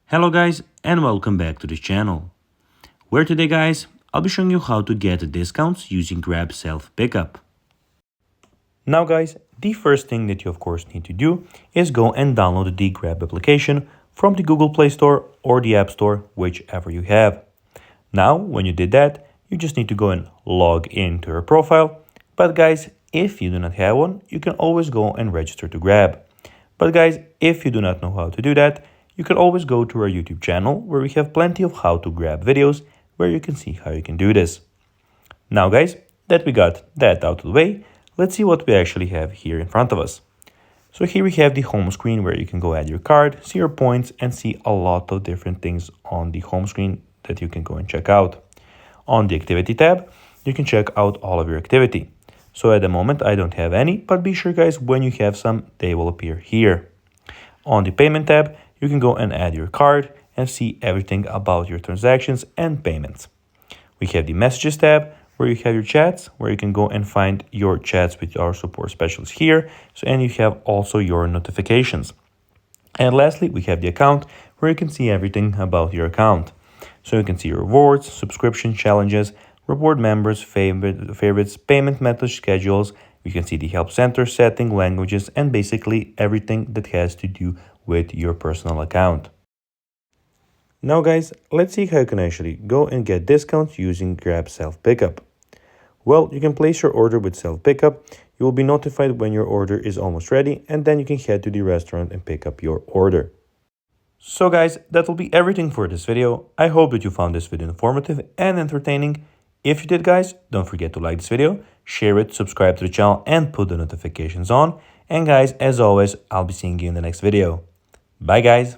Hello guys and welcome back to this channel, where today guys I'll be showing you how to get discounts using Grab Self Pickup. Now guys, the first thing that you of course need to do is go and download the Grab application from the Google Play Store or the App Store, whichever you have. Now when you did that, you just need to go and log into your profile. But guys, if you do not have one, you can always go and register to Grab. But guys, if you do not know how to do that, you can always go to our YouTube channel where we have plenty of how to grab videos where you can see how you can do this. Now guys, that we got that out of the way, let's see what we actually have here in front of us. So here we have the home screen where you can go add your card, see your points, and see a lot of different things on the home screen that you can go and check out. On the activity tab, you can check out all of your activity. So at the moment I don't have any, but be sure guys, when you have some, they will appear here. On the payment tab, you can go and add your card and see everything about your transactions and payments. We have the messages tab where you have your chats, where you can go and find your chats with our support specialists here. And you have also your notifications. And lastly, we have the account where you can see everything about your account. So you can see your rewards, subscription challenges, reward members, favorites, payment method schedules. You can see the help center, setting, languages, and basically everything that has to do with your personal account. Now guys, let's see how you can actually go and get discounts using Grab Self Pickup. Well, you can place your order with Self Pickup. You will be notified when your order is almost ready, and then you can head to the restaurant and pick up your order. So guys, that will be everything for this video. I hope that you found this video informative and entertaining. If you did guys, don't forget to like this video, share it, subscribe to the channel, and put the notifications on. And guys, as always, I'll be seeing you in the next video. Bye guys.